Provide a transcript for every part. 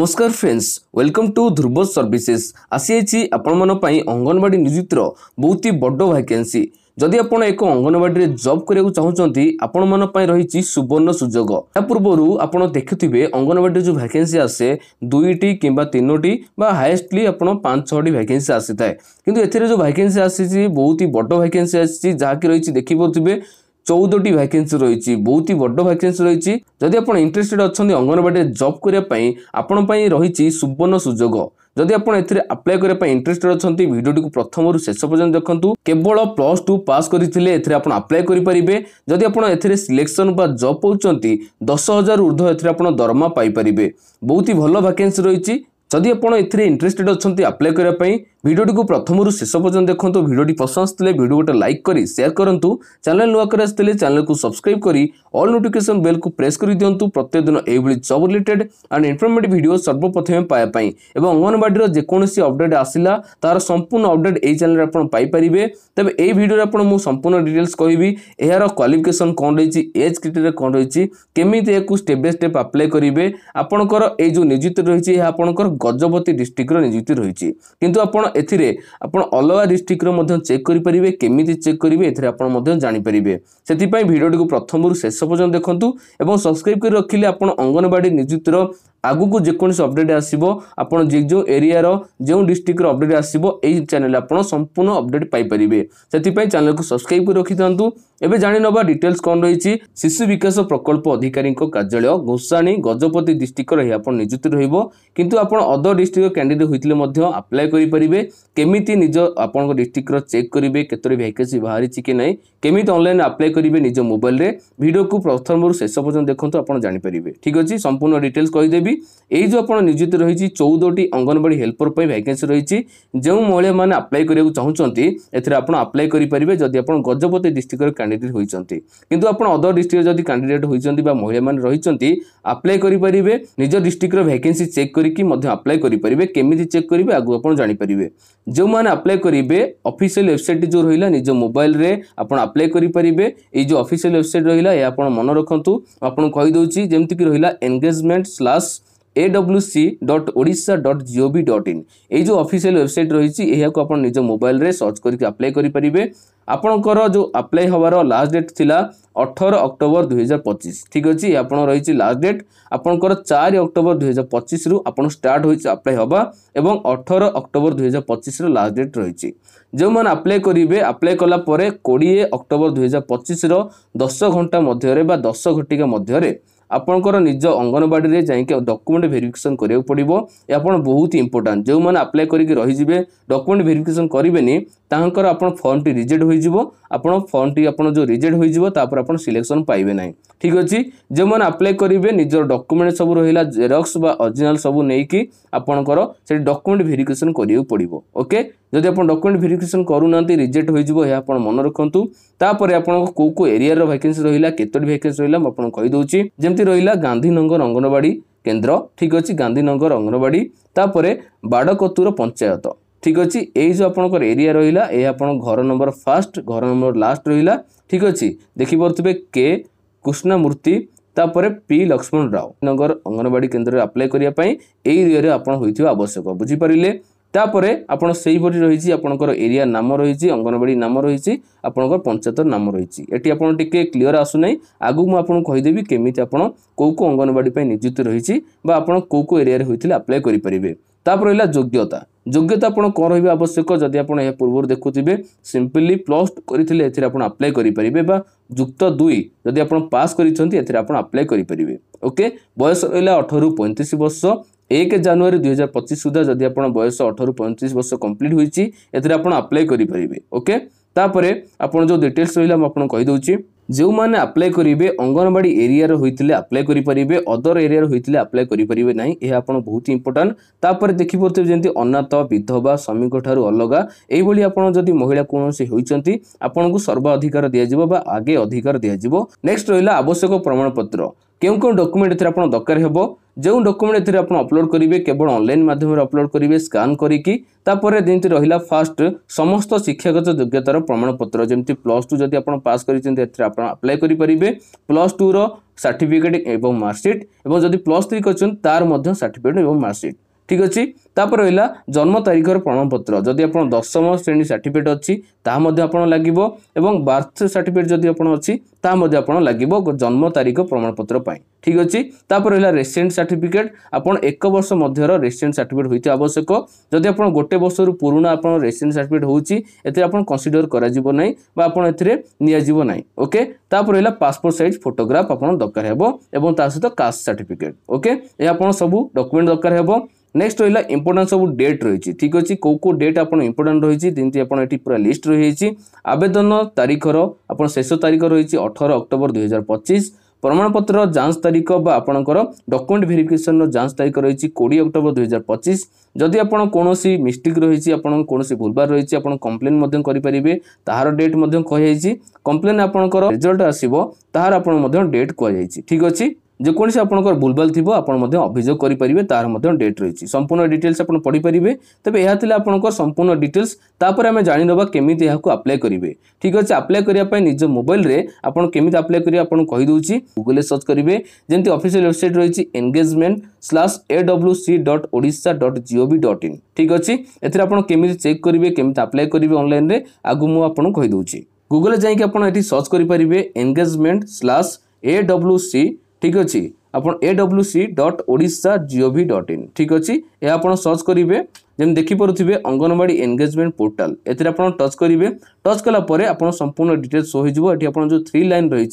नमस्कार friends, welcome to Dhruv services. आसी आपण अंगनवाड़ी नियुक्तिर बहुत ही बड़ वैकेंसी। जदि आपण एक अंगनवाड़ी जॉब करने चाहते आपण मन रही सुवर्ण सुजोग। या पूर्व आप देखुवे अंगनवाड़ी जो वैकेंसी आसे दुईटी कि तीनोटी हाएस्टली आप 5-6 वैकेंसी आसी थाए, किंतु एथिरे जो वैकेंसी आसी बहुत ही बड़ वैकेंसी आसी जहाँकि रही देखिपे 14टी वैकेंसी रही बहुत ही बड़ वैकेंसी रही। जदि आप इंटरेस्टेड अच्छा अंगनवाड़ी जॉब करने आपण रही सुवर्ण सुजोग। जदि आप अप्लाई करने इंटरेस्टेड अच्छा वीडियो को प्रथम रु शेष पर्यंत देखूँ। केवल +2 पास करते अप्लाई करेंगे। जदि आप सिलेक्शन बा जॉब पाँच 10,000 ऊर्ध्व दरमा पाइपर। बहुत ही भल वैकेंसी रही। जदि आप इंटरेस्टेड अच्छा अप्लाई करने वीडियो को प्रथम रु शेष पर्यंत देखो। वीडियो पसंद आसते वीडियो गोटे लाइक करी शेयर करूँ। चैनल नुआ कर आसते चैनल को सब्सक्राइब करी ऑल नोटिफिकेशन बेल को प्रेस कर दिंतु। प्रत्येक दिन यही job related and informative video सर्वप्रथम पाइबापी और अंगनवाड़ी जेकोसी अपडेट आसला तार संपूर्ण अपडेट यही चैनल आप पाइपर। तेज यही वीडियो आपको संपूर्ण डिटेल्स कहबी। यार क्वालिफिकेशन कौन रही, एज क्राइटेरिया कौन रही, केमी स्टेप बाय स्टेप अप्लाई करेंगे। आपंकर ये जो नियुक्ति रही आपंकर गजपति डिस्ट्रिक्ट नियुक्ति रही, किंतु आप अलग डिस्ट्रिक्ट चेक करेंगे। केमी चेक करेंगे ए जानीपर। से वीडियो को प्रथम शेष पर्यंत देखूँ और सब्सक्राइब कर रखिले आप अंगनवाड़ी नियुक्तिर आगु को जेकोसी अपडेट आसो आप जो एरिया जो डिस्ट्रिक्ट अपडेट आसो यही चैनल आप संपूर्ण अपडेट पाइपर। से चैनल को सब्सक्राइब कर रखी था। एवं जानी नवा डिटेल्स कौन रही। शिशु विकास प्रकल्प अधिकारी कार्यालय घोषाणी गजपति डिस्ट्रिक्ट नियुक्ति रु आप अदर डिस्ट्रिक्ट कैंडिडेट होते अप्लाई करेंगे। केमी निज आप डिस्ट्रिक्ट चेक करेंगे केतोटी वैकेंसी बाहरी कि ना, केमी ऑनलाइन अप्लाई करेंगे निज मोबाइल रे। वीडियो को प्रथम शेष पर्यंत देखो आप जानीपर। ठीक अच्छे, संपूर्ण डिटेल्स कहीदेवी। यही जो आप नियुक्ति रही 14टी अंगनवाड़ी हेल्पर वैकेंसी रही। जो महिला मैंने अप्लाई करने चाहते अप्लाई करेंगे जदि आप गजपति डिस्ट्रिक्ट कैंडिडेट होती। किंतु आप अदर डिस्ट्रिक्ट जदि कैंडिडेट होती महिला मैंने रही अप्लाई करेंगे। निज डिस्ट्रिक्ट वैकेंसी चेक करके अप्लाई करेंगे। केमी चेक करेंगे आगु आप जानीपर। जो मैंने अप्लाई करेंगे ऑफिशियल वेबसाइट जो रहा निज मोबाइल रे आप अप्लाई करेंगे। ये जो ऑफिशियल वेबसाइट रहा है आप मन रखु। आपको कहीदे जमीक रहा engagement/awc.odisha.gov.in ये जो ऑफिशियल वेबसाइट रही है आप निज मोबाइल रे सर्च करके अप्लाई करेंगे। आपणकर जो अप्लाई हबार लास्ट डेट थिला 18 अक्टोबर 2025। ठीक अच्छे, आप रही लास्ट डेट आपंकर 4 अक्टोबर 2025 रु आप स्टार्ट हो अप्लाई हवा और 18 अक्टोबर 2025 लास्ट डेट रही। जो मैंने अप्लाई करेंगे अप्लाई कला 20 अक्टोबर 2025 10 घंटा मध्य 10 घटिका मध्य आपंकर निज अंगनवाड़ी में जाइए डॉक्यूमेंट वेरिफिकेशन करा पड़ो। ये बहुत ही इंपोर्टेंट। जो मैंने अप्लाई करके रही डॉक्यूमेंट वेरिफिकेशन करेंगे तांकर आपण फॉर्म टी रिजेक्ट हो फॉर्म टी जो रिजेक्ट हो सिलेक्शन पाइबे ना। ठीक अच्छे, जो मैंने अप्लाई करेंगे निजर डॉक्यूमेंट सब रहा जेरॉक्स बा ओरिजिनल सब नहीं आपंकर से डॉक्यूमेंट वेरिफिकेशन करा पड़ो। ओके, जदि आप डॉक्यूमेंट वेरिफिकेशन करूना रिजेक्ट हो मन रखु। तापर आपको कौ एरिया वैकेंसी रहा केतोटी वैकेंसी रहा आपको कहीदे। जमती रहा गांधीनगर अंगनवाड़ी केन्द्र। ठीक अच्छे, गांधीनगर अंगनवाड़ी तापर बाड़कतुर पंचायत। ठीक अच्छे, यही जो आपंकर एरिया रहा ये आप घर नंबर 1 घर नंबर लास्ट रहा। ठीक अच्छे, देखिपे के कृष्णमूर्ति तापर पी लक्ष्मण राव नगर अंगनवाड़ी केन्द्र अप्लाई करने एरिया आप आवश्यक। बुझीपारे तापर आपड़ से रही आपंकर एरिया नाम रही अंगनवाड़ी नाम रही आपंकर पंचायत नाम रही। ये आप क्लीयर आसुना। आगु मुझे कहीदेवी केमी आप कौ अंगनवाड़ी नियुक्ति रही कौ एरिया होते अप्लाई करेंगे। तापर रहा योग्यता। योग्यता आप कौन रहा आवश्यक जदि आप पूर्व देखुए सिंपली +2 करते अप्लाई करेंगे युक्त 2 जदि आप पास कर अप्लाई करेंगे। ओके, बयस रहा 18 रु 35 वर्ष। 1 जनवरी 2025 सुधा जदि आप बयस 18 रु 35 वर्ष कंप्लीट होती अप्लाई करेंगे। ओके, तापर आप जो डिटेल्स रहा मुझे कहीदे। जो मैंने अप्लाई करेंगे अंगनवाड़ी एरिया होते अप्लाई करेंगे अदर एरिया होते अप्लाई करेंगे ना। यह आप बहुत इंपोर्टेंट। तापर देखिए जमी अनाथ विधवा श्रमिक ठारू अलग यही आपड़ी महिला कौन होती आपको सर्वाधिकार दिज्व आगे अधिकार दिज्व। नेक्स्ट रहा आवश्यक प्रमाणपत्र। क्यों क्यों डॉक्यूमेंट आप दरकार हे। जो डॉक्यूमेंट आप अपलोड करेंगे केवल ऑनलाइन माध्यम अपलोड करेंगे स्कान करी। जमी रहा फास्ट समस्त शिक्षागत योग्यतार प्रमाणपत्र जमी +2 जदि आप पास कर अप्लाई करेंगे +2 सर्टिफिकेट एवं मार्कशीट एवं जदि +3 करछन तार मध्य सर्टिफिकेट एवं मार्कशीट ठीक अच्छी तापर रहा जन्म तारीखर प्रमाणपत्र जदि आप 10वीं श्रेणी सर्टिफिकेट अच्छी लगे और बर्थ सर्टिफिकेट जदि अच्छी लगे जन्म तारीख प्रमाणपत्र ठीक अच्छी तापर रहा रेसिडेंट सर्टिफिकेट आपन 1 वर्ष मध्यर रेसिडेंट सर्टिफिकेट होइते आवश्यक जदि आप गोटे वर्ष पुराना आप रेसिडेंट सर्टिफिकेट होउची एते आपन कंसीडर करा जिवो नै बा आपन एथिरे निया जिवो नै ओके तापर रहा पासपोर्ट साइज फोटोग्राफ आपन दरकार हेबो एवं ता सहित कास्ट सर्टिफिकेट ओके ए आपन सब डॉक्यूमेंट दरकार हेबो नेक्स्ट रहा इंपोर्टेंट सब डेट रही ठीक अच्छे कौ डेट आप इंपोर्टेंट रही जमी आप पूरा लिस्ट रही आवेदन तारीखर आप शेष तारीख रही 18 अक्टोबर 2025 प्रमाणपत्र जांच तारीख आपणकर डॉक्यूमेंट वेरिफिकेशन जांच तारीख रही 20 अक्टोबर 2025 जदि आप कौन मिस्टेक रही कौन भूलबार रही आप कंप्लेन करेंगे तार डेट कही कंप्लेन आपंकर रिजल्ट आसो तार आप डेट कहुई ठीक अच्छे जेकोसी आपंकर भूलभाल थी आप अभियोग करेंगे तार डेट रही संपूर्ण डिटेल्स आप पढ़ी पारे तेज यह आपंकर संपूर्ण डिटेल्स तापर आम जाना केमी अप्लाई करेंगे ठीक अच्छे अप्लाई करने निज मोबाइल रे आपन केमी अप्लाई करेंगे आपको कहीदे गूगल सर्च करेंगे जमी ऑफिशियल वेबसाइट रही engagement/aw.odisha.gov.in ठीक अच्छे एमती चेक करेंगे केमी अप्लाई करेंगे ऑनलाइन रे आगु मुझे कहीदे गूगल जाकि आप सर्च करेंगे engagement/awc ठीक अच्छे आप awc.odisha.gov.in ठीक अच्छे यह आप सर्च करेंगे जमी देखिपे अंगनवाड़ी एंगेजमेंट पोर्टाल एथिरे आप टच करेंगे टच कलापर आप संपूर्ण डिटेल्स शो हो जो 3 लाइन रही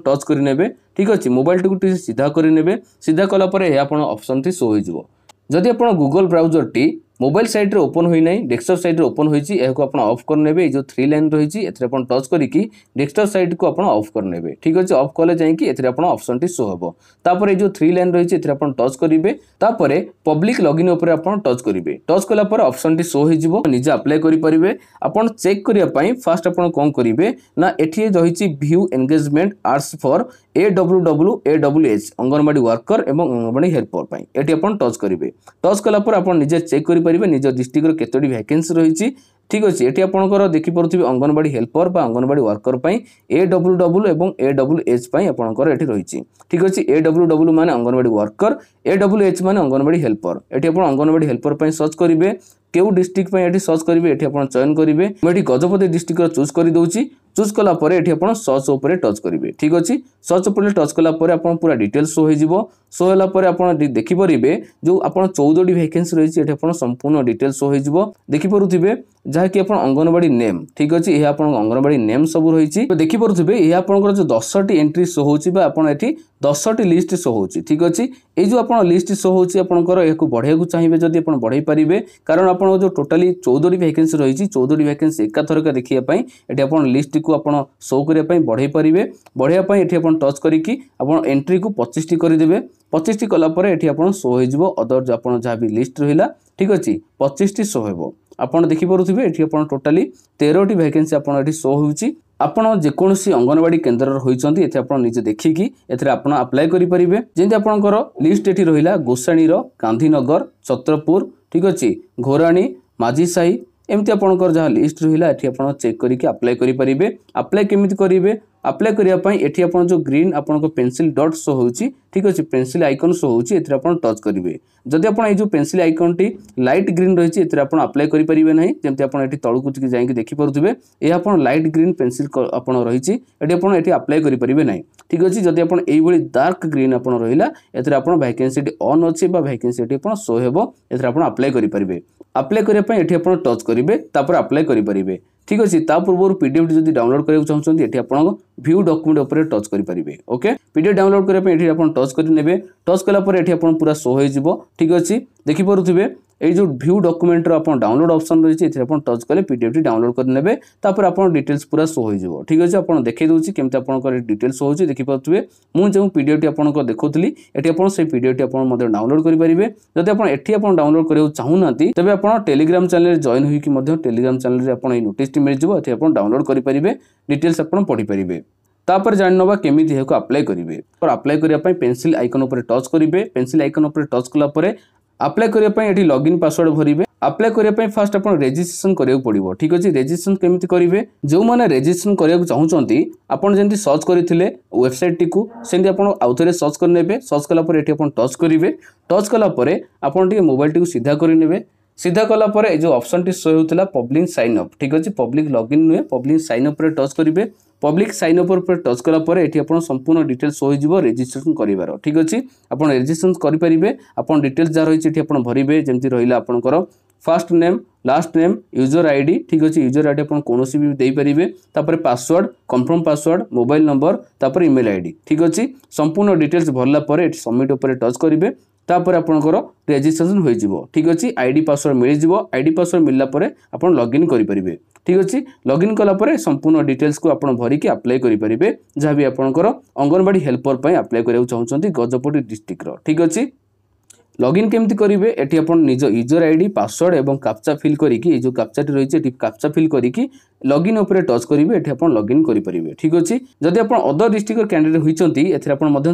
टच करे ठीक अच्छे मोबाइल टी सीधा करे सीधा कलापर यह आप ऑप्शन टी शो हो जदि आप Google browser T mobile site रे ओपन होई नै डेस्कटॉप साइट रे ओपन होईची एको आपण ऑफ कर नेबे जो 3 लाइन रहिची एथरे आपण टच करिकि डेस्कटॉप साइट को आपण ऑफ कर नेबे ठीक अछि ऑफ कले जाई कि एथरे आपण ऑप्शन टी शो हबो तापर ए जो 3 लाइन रहिची एथरे आपण टच करिवे तापर पब्लिक लॉगिन ऊपर आपण टच करिवे टच कला पर ऑप्शन टी शो हिजिवो निजे अप्लाई करि परिबे आपण चेक करिया पई फर्स्ट आपण कोन करिवे ना एठी रहिची view engagement arts for AWWAWH anganwadi worker एवं अंगनवाड़ी हेल्पर पई एठी आपण टच करिवे टच कला पर आपण निजे चेक करि परिबे निज डिस्ट्रिक्ट केतोडी वैकेंसी रही ठीक अच्छे ये आपंकर देखिपे अंगनवाड़ी हेल्पर बा अंगनवाड़ी वर्कर AWW एवं AWH आपंकर ये रही ठीक अच्छे AWW माने अंगनवाड़ी वर्कर AWH माने अंगनवाड़ी हेल्पर ये अंगनवाड़ी हेल्पर सर्च करेंगे केउ डिस्ट्रिक्ट ये सर्च करेंगे ये चयन करेंगे मुझे गजपति डिस्ट्रिक्ट चूज कर दूसरी चूज कलापर ये सर्च उपर टच करेंगे ठीक अच्छे सर्च उपर टच कलापर आप पूरा डिटेल्स शो हो शो होगापर आप देखिपारे जो आप 14टी वैकेंसी रही है संपूर्ण डिटेल्स शो हो देखिपे जहाँकि आप अंगनवाड़ी नेम ठीक अच्छे यह आप अंगनवाड़ी नेम सब रही देखिपे यह आपंकर जो 10टी एंट्री शो हो 10टी लिस्ट शो हो ठीक अच्छे ये जो आप लिस्ट शो होकर यह बढ़ाई चाहिए जब आप बढ़ाई पारे कारण आप जो टोटाली 14टी वैकेंसी रही 14टी वैकेंसी एकाथरक देखिए ये आप लिस्ट को आप शो करने बढ़ाई पारे बढ़ाई ये टच करके आप एंट्री को 25टी करदे 25टी कलापर ये आप शो हो अदर जो आप जहाँ भी लिस्ट रहा ठीक अच्छे 25टी शो हो आपड़ देखिपे ये टोटाली 13टी वैकेंसी आप शो होची आपण जेकोसी अंगनवाड़ी केन्द्र होती निजे देखिकी एथरे अप्लाई करेंगे जमी आपंकर लिस्ट ये रहा गोसाणीर गांधीनगर छत्रपुर ठीक अच्छे घोराणी माझीसाही एमती आपंकर जहाँ लिस्ट रहा ये चेक करके अप्लाई करेंगे अप्लाई केमिति करेंगे अप्लाई करने ये आप जो ग्रीन आपन पेंसिल डॉट शो होची ठीक अच्छे पेंसिल आइकन शो होची एथरे आपण टच करेंगे जदि आप जो pencil icon T light green रही है आप अप्लाई करेंगे ना जमी आप तौक जाकि देखिपे यह आप लाइट ग्रीन पेंसिल आप रही ये अप्लाई करेंगे ना ठीक अच्छे जदि आप डार्क ग्रीन आप रहा एथरे आप वैकेंसी ऑन अच्छे वैकेंसी शो हो एथरे आप अप्लाई करेंगे अप्लाई करने ये टच करेंगे अप्लाई करेंगे ठीक अच्छे पूर्व पीडीएफ जब डाउनलोड करने चाहते ये आप व्यू डॉक्यूमेंट उपर टच करेंगे ओके पीडीएफ डाउनलोड करने टच करेंगे टच कलापर ये पूरा शो हो ठीक अच्छे देखिपे ये जो व्यू डॉक्यूमेंट आप डाउनलोड ऑप्शन रही है टच कले पीडीएफ डाउनलोड करने आप डिटेल्स पूरा शो हो ठीक अच्छे आप देखिए दूसरी केमती आप डिटेल्स शो हो देखिपे मुझे जो पीडीएफ आपको देखुली ये पीडीएफ डाउनलोड करेंगे जब आप डाउनलोड करने चाहूना तेज आप टेलीग्राम चैनल जॉइन होगी टेलीग्राम चैनल नोटिस मिल जाए डाउनलोड करेंगे डिटेल्स आप पढ़ी पारे तापर जान नवा केमिति हेको अप्लाई करेंगे और अप्लाई करने पेंसिल आइकन उपर टच करेंगे पेंसिल आइकन उपर टच कलापर अप्लाई करने ये लॉगिन पासवर्ड भरेंगे अप्लाई करने फास्ट आप रेजिस्ट्रेशन करा पड़ो। ठीक अच्छे रेजिस्ट्रेशन केमी करेंगे जो मैंने रेजिस्ट्रेशन करने चाहते आपड़ जमी सर्च करते वेबसाइट टी सेमती आप आउ थे सर्च करे सर्च कलापर ये टच करेंगे टच कलापर आपड़ मोबाइल टी सीधा करे सीधा कलापर जो ऑप्शन टी शो होता पब्लिक साइन अप। ठीक अच्छे पब्लिक लॉगिन नुहे पब्लिक साइन अप टच करेंगे पब्लिक साइन अप पर टच कलापर ये संपूर्ण डिटेल्स शो हो रेजिस्ट्रेशन कर। ठीक अच्छे आप रेजिस्ट्रेशन करेंगे आप डिटेल्स जहाँ रही है भरवे जमी रहा आपंकर first name last name user ID. ठीक अच्छे यूजर आईडी आप कौन भी देपारे तापर password confirm password mobile number तापर ईमेल आईडी। ठीक अच्छे संपूर्ण डिटेल्स भरला पर सबमिट उपर टच करेंगे तापर आपंकर रेजिस्ट्रेशन हो। ठीक अच्छे आईडी पासवर्ड मिल आईडी पासवर्ड मिलला पर आप लॉगिन करेंगे। ठीक अच्छे लॉगिन कलापर संपूर्ण डिटेल्स को आप भरिकी अप्लाई करेंगे जहाँ भी आपंकर अंगनवाड़ी हेल्पर पर अप्लाई करने चाहते गजपति डिस्ट्रिक्टर। ठीक अच्छे लॉगिन केमती करेंगे ये आप निज यूजर आईडी पासवर्ड और कैप्चा फिल करी जो कैप्चा रही है कैप्चा फिल करी लॉगिन उपर टच करेंगे ये आप लॉगिन करेंगे। ठीक अच्छे जदि आप अदर डिस्ट्रिक्ट कैंडिडेट होती ए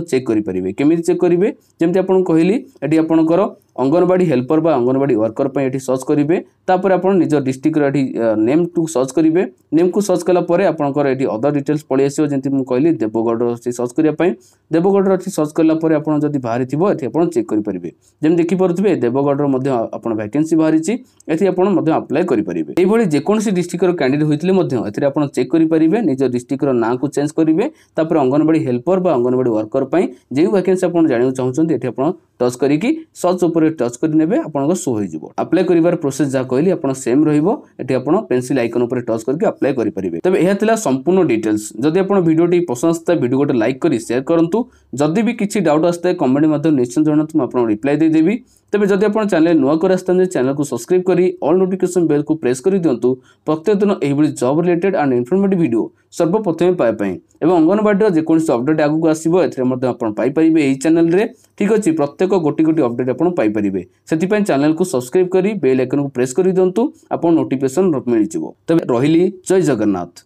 चेक करेंगे केमी चेक करेंगे जमी आपको कहली ये आपंकर अंगनवाड़ी हेल्पर बा अंगनवाड़ी वर्कर पर ये सर्च करेंगे तापर आप निज डिस्ट्रिक्ट नेम टू सर्च करेंगे नेम को सर्च कलापर आपंकर ये अदर डिटेल्स पलि आसो जमी मुझे कहली देवगढ़ अच्छी सर्च करने देवगढ़ अच्छी सर्च कलापर आप बाहरी थो ये आप चेक करेंगे जमी देखिपे देवगढ़ वैकेंसी बाहरी आप अप्लाई करेंगे। ये जेकोसी डिस्ट्रिक्ट कैंडिडेट होते आप चेक करेंगे निज डिस्ट्रिक्ट ना को चेंज करेंगे तापर अंगनवाड़ी हेल्पर बा अंगनवाड़ी वर्कर पर जो वैकेंसी आप जानना चाहते ये आप टच करी सर्च उपर टच करे आप शो हो अप्लाई कर प्रोसेस जहाँ कहली आप सेम रही आप पेंसिल आइकन उपर टच करके अप्लाई करेंगे। तबे यह थिला संपूर्ण डिटेल्स जदि आप वीडियो पसंद आता है वीडियो गोटे लाइक करी शेयर करूँ जदि भी किसी डाउट आता है कमेंट माध्यम निश्चित जनातु मुझे रिप्लाई देदेवी। तेज जदि आप चैनल नुआ कर चैनल को सब्सक्राइब करी ऑल नोटिफिकेशन बेल को प्रेस कर दिंतु प्रत्येक दिन यही job related and informative video सर्वप्रथम पाइबाई और अंगनवाड़ी जेकोसी अपडेट आगू आसो ए चैनल रे। ठीक अच्छे प्रत्येक गोटी गोटी अपडेट आप पाइबे से चैनल को सब्सक्राइब करी बेल आइकन को प्रेस कर दिंतु आप नोटिफिकेशन मिल जाए। तबे रही जय जगन्नाथ।